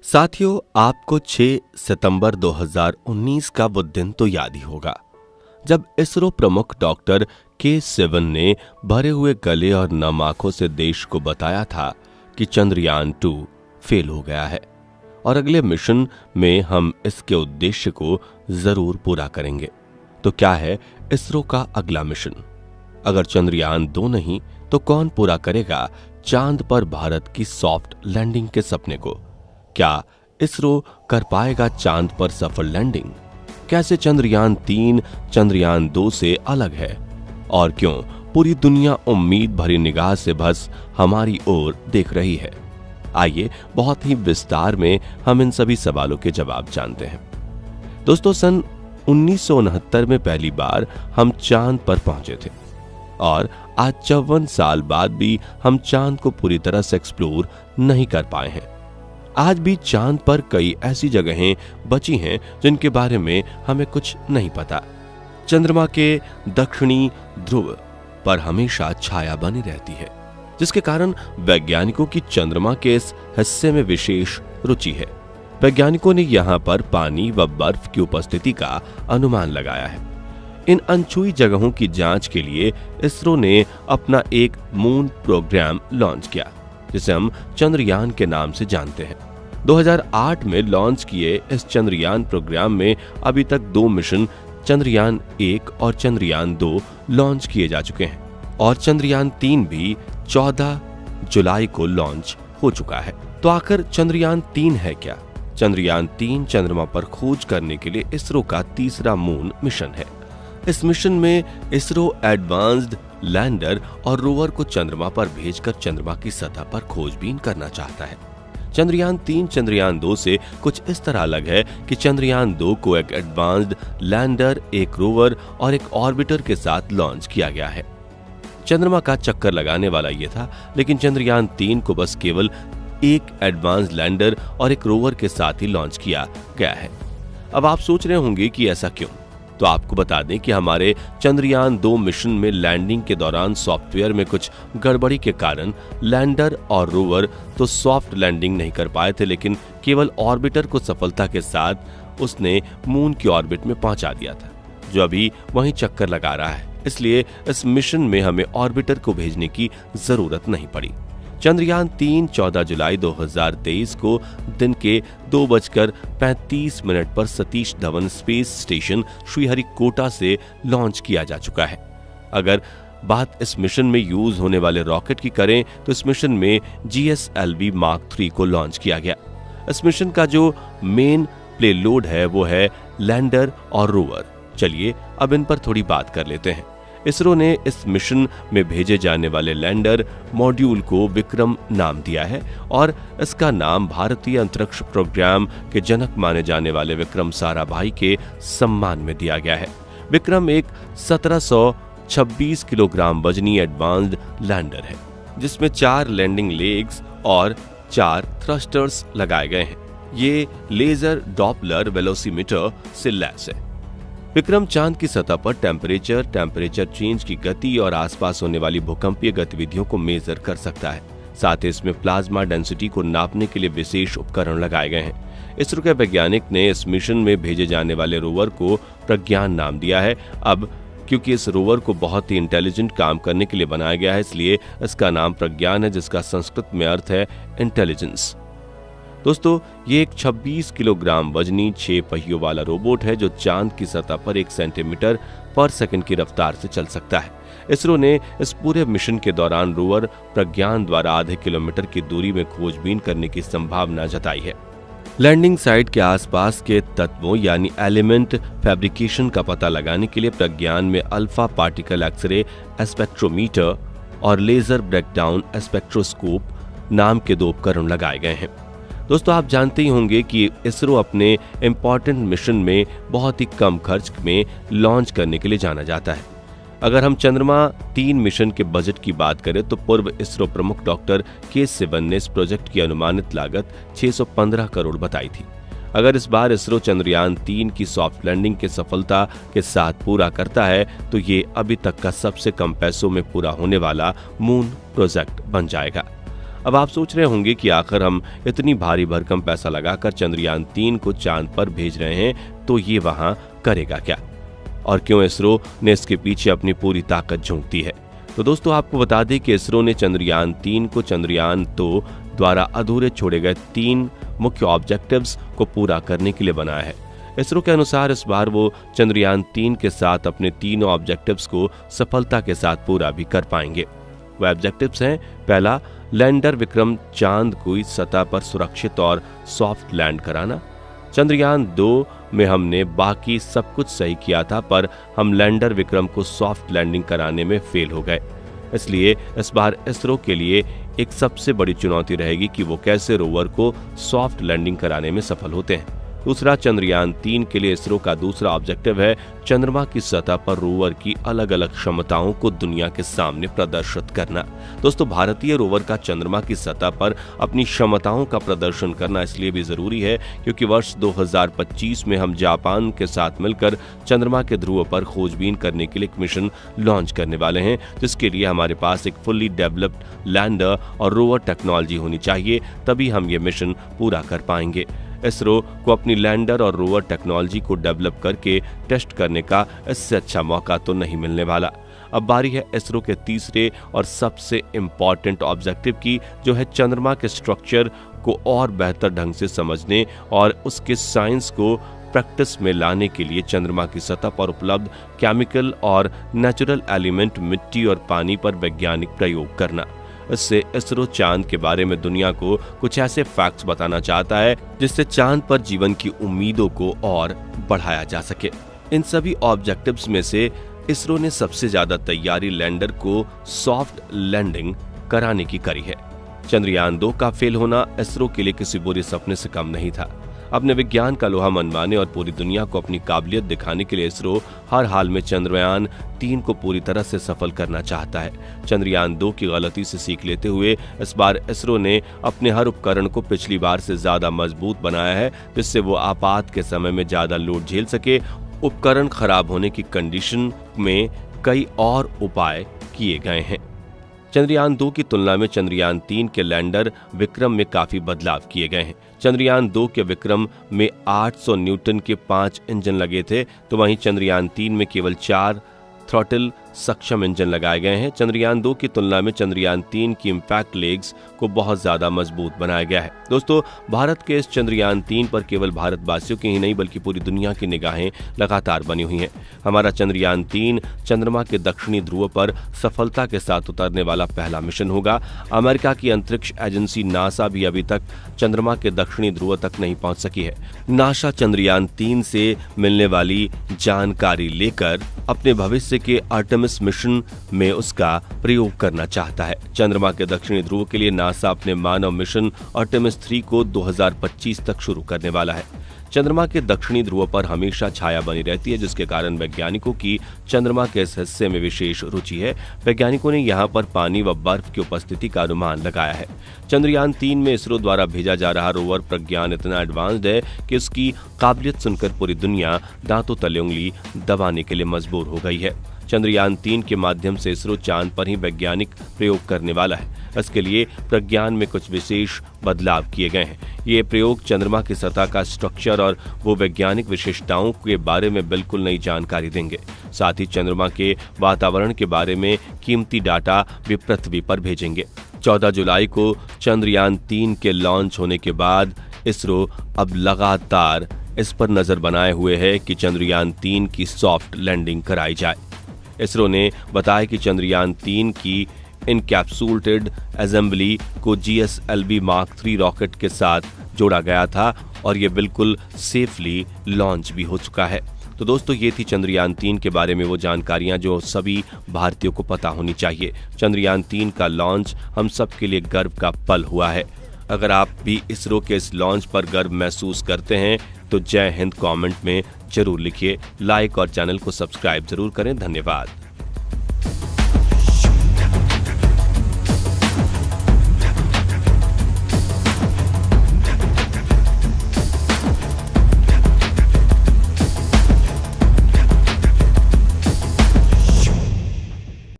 साथियों, आपको 6 सितंबर 2019 का वो दिन तो याद ही होगा जब इसरो प्रमुख डॉक्टर के सिवन ने भरे हुए गले और नम आंखों से देश को बताया था कि चंद्रयान 2 फेल हो गया है और अगले मिशन में हम इसके उद्देश्य को जरूर पूरा करेंगे। तो क्या है इसरो का अगला मिशन? अगर चंद्रयान 2 नहीं तो कौन पूरा करेगा चांद पर भारत की सॉफ्ट लैंडिंग के सपने को? क्या इसरो कर पाएगा चांद पर सफल लैंडिंग? कैसे चंद्रयान 3 चंद्रयान 2 से अलग है और क्यों पूरी दुनिया उम्मीद भरी निगाह से बस हमारी ओर देख रही है? आइए बहुत ही विस्तार में हम इन सभी सवालों के जवाब जानते हैं। दोस्तों, सन 1969 में पहली बार हम चांद पर पहुंचे थे और आज 54 साल बाद भी हम चांद को पूरी तरह से एक्सप्लोर नहीं कर पाए हैं। आज भी चांद पर कई ऐसी जगहें बची हैं जिनके बारे में हमें कुछ नहीं पता। चंद्रमा के दक्षिणी ध्रुव पर हमेशा छाया बनी रहती है, जिसके कारण वैज्ञानिकों की चंद्रमा के इस हिस्से में विशेष रुचि है। वैज्ञानिकों ने यहाँ पर पानी व बर्फ की उपस्थिति का अनुमान लगाया है। इन अनछुई जगहों की जांच के लिए इसरो ने अपना एक मून प्रोग्राम लॉन्च किया, जिसे हम चंद्रयान के नाम से जानते हैं। 2008 में लॉन्च किए इस चंद्रयान प्रोग्राम में अभी तक 2 मिशन चंद्रयान 1 और चंद्रयान 2 लॉन्च किए जा चुके हैं और चंद्रयान 3 भी 14 जुलाई को लॉन्च हो चुका है। तो आखिर चंद्रयान 3 है क्या? चंद्रयान 3 चंद्रमा पर खोज करने के लिए इसरो का तीसरा मून मिशन है। इस मिशन में इसरो एडवांस्ड लैंडर और रोवर को चंद्रमा पर भेजकर चंद्रमा की सतह पर खोजबीन करना चाहता है। चंद्रयान 3 चंद्रयान 2 से कुछ इस तरह अलग है कि चंद्रयान 2 को एक एडवांस्ड लैंडर, एक रोवर और एक ऑर्बिटर के साथ लॉन्च किया गया है। चंद्रमा का चक्कर लगाने वाला यह था, लेकिन चंद्रयान 3 को बस केवल एक एडवांस्ड लैंडर और एक रोवर के साथ ही लॉन्च किया गया है। अब आप सोच रहे होंगे कि ऐसा क्यों? तो आपको बता दें कि हमारे चंद्रयान 2 मिशन में लैंडिंग के दौरान सॉफ्टवेयर में कुछ गड़बड़ी के कारण लैंडर और रोवर तो सॉफ्ट लैंडिंग नहीं कर पाए थे, लेकिन केवल ऑर्बिटर को सफलता के साथ उसने मून की ऑर्बिट में पहुंचा दिया था, जो अभी वहीं चक्कर लगा रहा है। इसलिए इस मिशन में हमें ऑर्बिटर को भेजने की जरूरत नहीं पड़ी। चंद्रयान 3 14 जुलाई 2023 को दिन के 2:35 पर सतीश धवन स्पेस स्टेशन श्रीहरिकोटा से लॉन्च किया जा चुका है। अगर बात इस मिशन में यूज होने वाले रॉकेट की करें तो इस मिशन में GSLV Mark 3 को लॉन्च किया गया। इस मिशन का जो मेन पेलोड है वो है लैंडर और रोवर। चलिए अब इन पर थोड़ी बात कर लेते हैं। इसरो ने इस मिशन में भेजे जाने वाले लैंडर मॉड्यूल को विक्रम नाम दिया है और इसका नाम भारतीय अंतरिक्ष प्रोग्राम के जनक माने जाने वाले विक्रम साराभाई के सम्मान में दिया गया है। विक्रम एक 1726 किलोग्राम वजनी एडवांस्ड लैंडर है, जिसमें 4 लैंडिंग लेग्स और 4 थ्रस्टर्स लगाए गए हैं। ये लेजर डॉपलर वेलोसीमीटर से लैस है। विक्रम चांद की सतह पर टेम्परेचर चेंज की गति और आसपास होने वाली भूकंपीय गतिविधियों को मेजर कर सकता है। साथ ही इसमें प्लाज्मा डेंसिटी को नापने के लिए विशेष उपकरण लगाए गए हैं। इसरो के वैज्ञानिक ने इस मिशन में भेजे जाने वाले रोवर को प्रज्ञान नाम दिया है। अब क्योंकि इस रोवर को बहुत ही इंटेलिजेंट काम करने के लिए बनाया गया है, इसलिए इसका नाम प्रज्ञान है, जिसका संस्कृत में अर्थ है इंटेलिजेंस। दोस्तों, ये एक 26 किलोग्राम वजनी 6 पहियों वाला रोबोट है जो चांद की सतह पर 1 सेंटीमीटर पर सेकंड की रफ्तार से चल सकता है। इसरो ने इस पूरे मिशन के दौरान रोवर प्रज्ञान द्वारा आधे किलोमीटर की दूरी में खोजबीन करने की संभावना जताई है। लैंडिंग साइट के आसपास के तत्वों यानी एलिमेंट फैब्रिकेशन का पता लगाने के लिए प्रज्ञान में अल्फा पार्टिकल एक्सरे स्पेक्ट्रोमीटर और लेजर ब्रेकडाउन स्पेक्ट्रोस्कोप नाम के 2 उपकरण लगाए गए हैं। दोस्तों, आप जानते ही होंगे कि इसरो अपने इम्पोर्टेंट मिशन में बहुत ही कम खर्च में लॉन्च करने के लिए जाना जाता है। अगर हम चंद्रमा 3 मिशन के बजट की बात करें तो पूर्व इसरो प्रमुख डॉक्टर के सिवन ने इस प्रोजेक्ट की अनुमानित लागत 615 करोड़ बताई थी। अगर इस बार इसरो चंद्रयान 3 की सॉफ्ट लैंडिंग की सफलता के साथ पूरा करता है तो ये अभी तक का सबसे कम पैसों में पूरा होने वाला मून प्रोजेक्ट बन जाएगा। अब आप सोच रहे होंगे कि आखिर हम इतनी भारी भरकम पैसा लगाकर चंद्रयान 3 को चांद पर भेज रहे हैं, तो ये वहां करेगा क्या और क्यों इसरो ने इसके पीछे अपनी पूरी ताकत झोंक दी है। तो दोस्तों आपको बता दें कि इसरो ने चंद्रयान 3 को चंद्रयान 2 द्वारा अधूरे छोड़े गए 3 मुख्य ऑब्जेक्टिव्स को पूरा करने के लिए बनाया है। इसरो के अनुसार इस बार वो चंद्रयान 3 के साथ अपने तीनों ऑब्जेक्टिव्स को सफलता के साथ पूरा भी कर पाएंगे। वह ऑब्जेक्टिव्स हैं, पहला, लैंडर विक्रम चांद की सतह पर सुरक्षित और सॉफ्ट लैंड कराना। चंद्रयान 2 में हमने बाकी सब कुछ सही किया था, पर हम लैंडर विक्रम को सॉफ्ट लैंडिंग कराने में फेल हो गए। इसलिए इस बार इसरो के लिए एक सबसे बड़ी चुनौती रहेगी कि वो कैसे रोवर को सॉफ्ट लैंडिंग कराने में सफल होते हैं। दूसरा, चंद्रयान 3 के लिए इसरो का दूसरा ऑब्जेक्टिव है चंद्रमा की सतह पर रोवर की अलग अलग क्षमताओं को दुनिया के सामने प्रदर्शित करना। दोस्तों, भारतीय रोवर का चंद्रमा की सतह पर अपनी क्षमताओं का प्रदर्शन करना इसलिए भी जरूरी है क्योंकि वर्ष 2025 में हम जापान के साथ मिलकर चंद्रमा के ध्रुव पर खोजबीन करने के लिए एक मिशन लॉन्च करने वाले हैं, जिसके लिए हमारे पास एक फुल्ली डेवलप्ड लैंडर और रोवर टेक्नोलॉजी होनी चाहिए, तभी हम ये मिशन पूरा कर पाएंगे। इसरो को अपनी लैंडर और रोवर टेक्नोलॉजी को डेवलप करके टेस्ट करने का इससे अच्छा मौका तो नहीं मिलने वाला। अब बारी है इसरो के तीसरे और सबसे इम्पॉर्टेंट ऑब्जेक्टिव की, जो है चंद्रमा के स्ट्रक्चर को और बेहतर ढंग से समझने और उसके साइंस को प्रैक्टिस में लाने के लिए चंद्रमा की सतह पर उपलब्ध केमिकल और नेचुरल एलिमेंट मिट्टी और पानी पर वैज्ञानिक प्रयोग करना। इससे इसरो चांद के बारे में दुनिया को कुछ ऐसे फैक्ट्स बताना चाहता है जिससे चांद पर जीवन की उम्मीदों को और बढ़ाया जा सके। इन सभी ऑब्जेक्टिव्स में से इसरो ने सबसे ज्यादा तैयारी लैंडर को सॉफ्ट लैंडिंग कराने की करी है। चंद्रयान 2 का फेल होना इसरो के लिए किसी बुरे सपने से कम नहीं था। अपने विज्ञान का लोहा मनवाने और पूरी दुनिया को अपनी काबिलियत दिखाने के लिए इसरो हर हाल में चंद्रयान 3 को पूरी तरह से सफल करना चाहता है। चंद्रयान 2 की गलती से सीख लेते हुए इस बार इसरो ने अपने हर उपकरण को पिछली बार से ज्यादा मजबूत बनाया है, जिससे वो आपात के समय में ज्यादा लोड झेल सके। उपकरण खराब होने की कंडीशन में कई और उपाय किए गए हैं। चंद्रयान 2 की तुलना में चंद्रयान 3 के लैंडर विक्रम में काफी बदलाव किए गए हैं। चंद्रयान 2 के विक्रम में 800 न्यूटन के 5 इंजन लगे थे, तो वहीं चंद्रयान 3 में केवल 4 थ्रॉटल सक्षम इंजन लगाए गए हैं। चंद्रयान 2 की तुलना में चंद्रयान 3 की इंपैक्ट लेग्स को बहुत ज्यादा मजबूत बनाया गया है। दोस्तों, भारत के इस चंद्रयान 3 पर केवल भारतवासियों की ही नहीं बल्कि पूरी दुनिया की निगाहें लगातार बनी हुई हैं। हमारा चंद्रयान 3 चंद्रमा के दक्षिणी ध्रुव पर सफलता के साथ उतरने वाला पहला मिशन होगा। अमेरिका की अंतरिक्ष एजेंसी नासा भी अभी तक चंद्रमा के दक्षिणी ध्रुव तक नहीं पहुंच सकी है। नासा चंद्रयान 3 से मिलने वाली जानकारी लेकर अपने भविष्य के आर्टेमिस मिशन में उसका प्रयोग करना चाहता है। चंद्रमा के दक्षिणी ध्रुव के लिए नासा अपने मानव मिशन आर्टेमिस 3 को 2025 तक शुरू करने वाला है। चंद्रमा के दक्षिणी ध्रुव पर हमेशा छाया बनी रहती है, जिसके कारण वैज्ञानिकों की चंद्रमा के इस हिस्से में विशेष रुचि है। वैज्ञानिकों ने यहाँ पर पानी व बर्फ की उपस्थिति का अनुमान लगाया है। चंद्रयान 3 में इसरो द्वारा भेजा जा रहा रोवर प्रज्ञान इतना एडवांस्ड है कि उसकी काबिलियत सुनकर पूरी दुनिया दांतों तले उंगली दबाने के लिए मजबूर हो गई है। चंद्रयान 3 के माध्यम से इसरो चांद पर ही वैज्ञानिक प्रयोग करने वाला है। इसके लिए प्रज्ञान में कुछ विशेष बदलाव किए गए हैं। ये प्रयोग चंद्रमा की सतह का स्ट्रक्चर और वो वैज्ञानिक विशेषताओं के बारे में बिल्कुल नई जानकारी देंगे। साथ ही चंद्रमा के वातावरण के बारे में कीमती डाटा भी पृथ्वी पर भेजेंगे। 14 जुलाई को चंद्रयान 3 के लॉन्च होने के बाद इसरो अब लगातार इस पर नजर बनाए हुए है कि चंद्रयान 3 की सॉफ्ट लैंडिंग कराई जाए। इसरो ने बताया कि चंद्रयान 3 की इनकैप्सूलेटेड असेंबली को GSLV Mark 3 रॉकेट के साथ जोड़ा गया था और ये बिल्कुल सेफली लॉन्च भी हो चुका है। तो दोस्तों, ये थी चंद्रयान 3 के बारे में वो जानकारियां जो सभी भारतीयों को पता होनी चाहिए। चंद्रयान 3 का लॉन्च हम सब के लिए गर्व का पल हुआ है। अगर आप भी इसरो के इस लॉन्च पर गर्व महसूस करते हैं तो जय हिंद कमेंट में जरूर लिखिए। लाइक और चैनल को सब्सक्राइब जरूर करें। धन्यवाद।